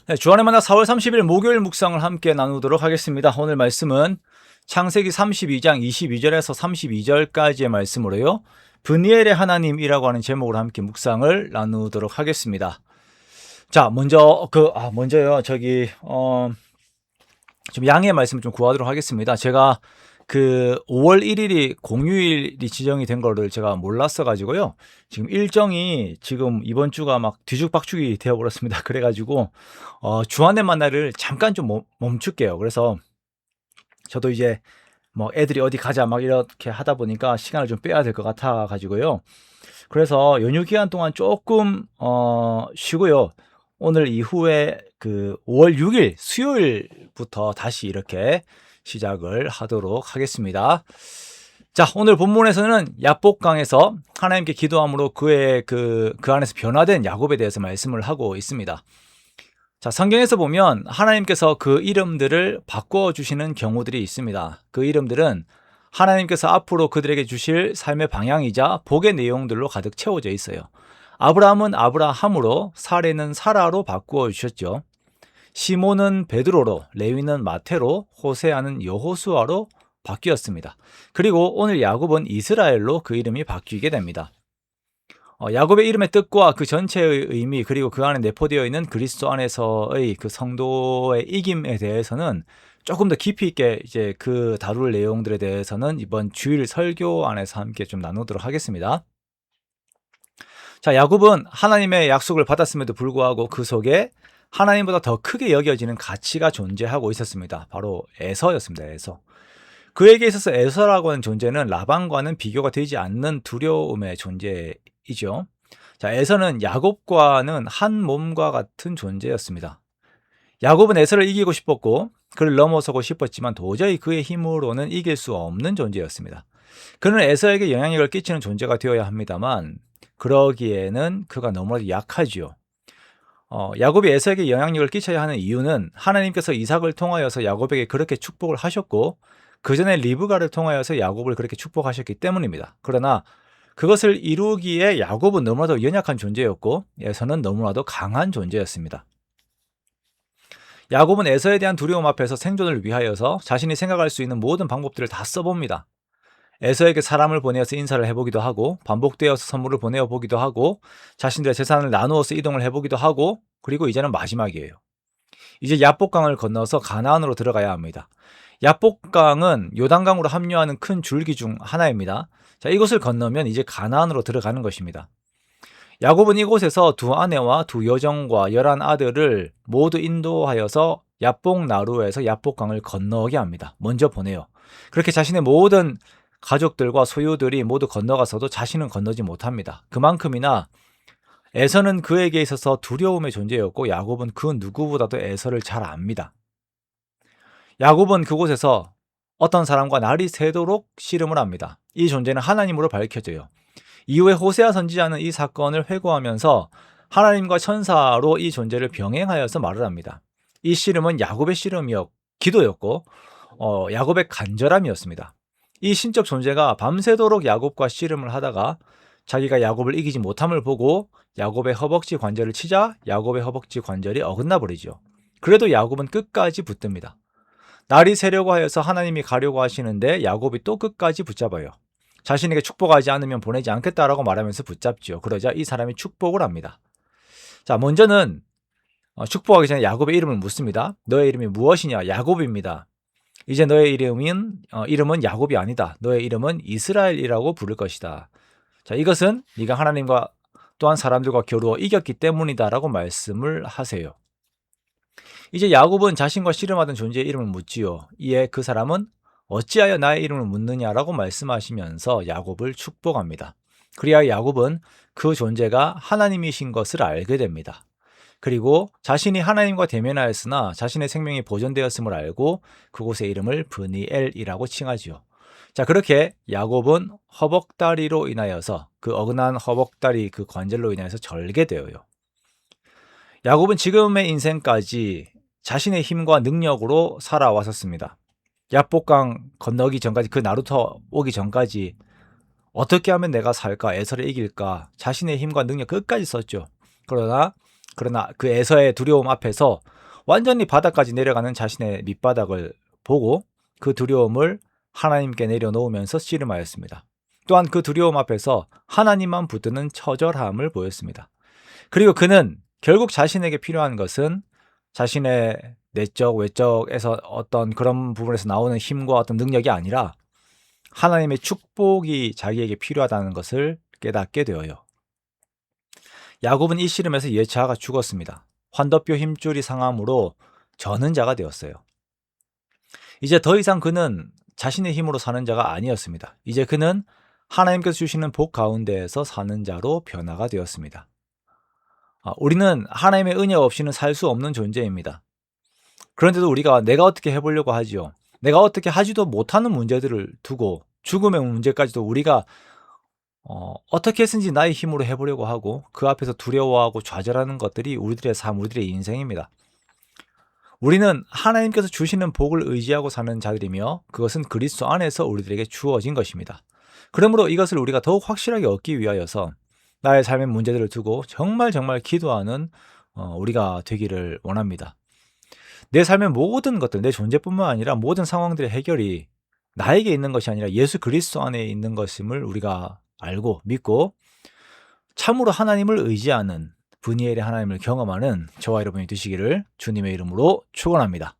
네, 주안의 만나 4월 30일 목요일 묵상을 함께 나누도록 하겠습니다. 오늘 말씀은 창세기 32장 22절에서 32절까지의 말씀으로요. 브니엘의 하나님이라고 하는 제목으로 함께 묵상을 나누도록 하겠습니다. 자, 먼저요. 좀 양해 말씀 좀 구하도록 하겠습니다. 제가 5월 1일이 공휴일이 지정이 된 거를 제가 몰랐어 가지고요. 지금 일정이 지금 이번 주가 막 뒤죽박죽이 되어 버렸습니다. 그래 가지고 주안의 만나를 잠깐 좀 멈출게요. 그래서 저도 이제 뭐 애들이 어디 가자 막 이렇게 하다 보니까 시간을 좀 빼야 될 것 같아 가지고요. 그래서 연휴 기간 동안 조금 쉬고요. 오늘 이후에 5월 6일 수요일부터 다시 이렇게 시작을 하도록 하겠습니다. 자, 오늘 본문에서는 야복강에서 하나님께 기도함으로 그의 그 안에서 변화된 야곱에 대해서 말씀을 하고 있습니다. 자, 성경에서 보면 하나님께서 그 이름들을 바꿔 주시는 경우들이 있습니다. 그 이름들은 하나님께서 앞으로 그들에게 주실 삶의 방향이자 복의 내용들로 가득 채워져 있어요. 아브라함은 아브라함으로, 사레는 사라로 바꾸어 주셨죠. 시몬은 베드로로, 레위는 마테로, 호세아는 여호수아로 바뀌었습니다. 그리고 오늘 야곱은 이스라엘로 그 이름이 바뀌게 됩니다. 야곱의 이름의 뜻과 그 전체의 의미, 그리고 그 안에 내포되어 있는 그리스도 안에서의 그 성도의 이김에 대해서는 조금 더 깊이 있게 이제 다룰 내용들에 대해서는 이번 주일 설교 안에서 함께 좀 나누도록 하겠습니다. 자, 야곱은 하나님의 약속을 받았음에도 불구하고 그 속에 하나님보다 더 크게 여겨지는 가치가 존재하고 있었습니다. 바로 에서였습니다. 에서. 그에게 있어서 에서라고 하는 존재는 라반과는 비교가 되지 않는 두려움의 존재이죠. 자, 에서는 야곱과는 한 몸과 같은 존재였습니다. 야곱은 에서를 이기고 싶었고 그를 넘어서고 싶었지만 도저히 그의 힘으로는 이길 수 없는 존재였습니다. 그는 에서에게 영향력을 끼치는 존재가 되어야 합니다만 그러기에는 그가 너무나도 약하지요. 야곱이 에서에게 영향력을 끼쳐야 하는 이유는 하나님께서 이삭을 통하여서 야곱에게 그렇게 축복을 하셨고 그 전에 리브가를 통하여서 야곱을 그렇게 축복하셨기 때문입니다. 그러나 그것을 이루기에 야곱은 너무나도 연약한 존재였고 에서는 너무나도 강한 존재였습니다. 야곱은 에서에 대한 두려움 앞에서 생존을 위하여서 자신이 생각할 수 있는 모든 방법들을 다 써봅니다. 에서에게 사람을 보내어서 인사를 해보기도 하고 반복되어서 선물을 보내어 보기도 하고 자신들의 재산을 나누어서 이동을 해보기도 하고 그리고 이제는 마지막이에요. 이제 야복강을 건너서 가나안으로 들어가야 합니다. 야복강은 요단강으로 합류하는 큰 줄기 중 하나입니다. 자, 이곳을 건너면 이제 가나안으로 들어가는 것입니다. 야곱은 이곳에서 두 아내와 두 여종과 11아들을 모두 인도하여서 야복나루에서 야복강을 건너게 합니다. 먼저 보내요. 그렇게 자신의 모든 가족들과 소유들이 모두 건너가서도 자신은 건너지 못합니다. 그만큼이나 에서는 그에게 있어서 두려움의 존재였고 야곱은 그 누구보다도 에서를 잘 압니다. 야곱은 그곳에서 어떤 사람과 날이 새도록 씨름을 합니다. 이 존재는 하나님으로 밝혀져요. 이후에 호세아 선지자는 이 사건을 회고하면서 하나님과 천사로 이 존재를 병행하여서 말을 합니다. 이 씨름은 야곱의 기도였고 야곱의 간절함이었습니다. 이 신적 존재가 밤새도록 야곱과 씨름을 하다가 자기가 야곱을 이기지 못함을 보고 야곱의 허벅지 관절을 치자 야곱의 허벅지 관절이 어긋나 버리죠. 그래도 야곱은 끝까지 붙듭니다. 날이 새려고 하여서 하나님이 가려고 하시는데 야곱이 또 끝까지 붙잡아요. 자신에게 축복하지 않으면 보내지 않겠다라고 말하면서 붙잡죠. 그러자 이 사람이 축복을 합니다. 자, 먼저는 축복하기 전에 야곱의 이름을 묻습니다. 너의 이름이 무엇이냐? 야곱입니다. 이제 너의 이름은 야곱이 아니다. 너의 이름은 이스라엘이라고 부를 것이다. 자, 이것은 네가 하나님과 또한 사람들과 겨루어 이겼기 때문이다라고 말씀을 하세요. 이제 야곱은 자신과 씨름하던 존재의 이름을 묻지요. 이에 그 사람은 어찌하여 나의 이름을 묻느냐라고 말씀하시면서 야곱을 축복합니다. 그리하여 야곱은 그 존재가 하나님이신 것을 알게 됩니다. 그리고 자신이 하나님과 대면하였으나 자신의 생명이 보존되었음을 알고 그곳의 이름을 브니엘이라고 칭하지요. 자, 그렇게 야곱은 허벅다리로 인하여서 그 어긋난 허벅다리 그 관절로 인하여서 절개되어요. 야곱은 지금의 인생까지 자신의 힘과 능력으로 살아왔었습니다. 야복강 건너기 전까지 그 나루터 오기 전까지 어떻게 하면 내가 살까 에서를 이길까 자신의 힘과 능력 끝까지 썼죠. 그러나 그 에서의 두려움 앞에서 완전히 바닥까지 내려가는 자신의 밑바닥을 보고 그 두려움을 하나님께 내려놓으면서 씨름하였습니다. 또한 그 두려움 앞에서 하나님만 붙드는 처절함을 보였습니다. 그리고 그는 결국 자신에게 필요한 것은 자신의 내적, 외적에서 어떤 그런 부분에서 나오는 힘과 어떤 능력이 아니라 하나님의 축복이 자기에게 필요하다는 것을 깨닫게 되어요. 야곱은 이 씨름에서 예차하가 죽었습니다. 환더뼈 힘줄이 상함으로 저는 자가 되었어요. 이제 더 이상 그는 자신의 힘으로 사는 자가 아니었습니다. 이제 그는 하나님께서 주시는 복 가운데에서 사는 자로 변화가 되었습니다. 우리는 하나님의 은혜 없이는 살 수 없는 존재입니다. 그런데도 우리가 내가 어떻게 해보려고 하지요. 내가 어떻게 하지도 못하는 문제들을 두고 죽음의 문제까지도 우리가 어떻게 했든지 나의 힘으로 해보려고 하고 그 앞에서 두려워하고 좌절하는 것들이 우리들의 삶, 우리들의 인생입니다. 우리는 하나님께서 주시는 복을 의지하고 사는 자들이며 그것은 그리스도 안에서 우리들에게 주어진 것입니다. 그러므로 이것을 우리가 더욱 확실하게 얻기 위하여서 나의 삶의 문제들을 두고 정말 기도하는 우리가 되기를 원합니다. 내 삶의 모든 것들, 내 존재뿐만 아니라 모든 상황들의 해결이 나에게 있는 것이 아니라 예수 그리스도 안에 있는 것임을 우리가 알고 믿고 참으로 하나님을 의지하는 분이엘의 하나님을 경험하는 저와 여러분이 되시기를 주님의 이름으로 축원합니다.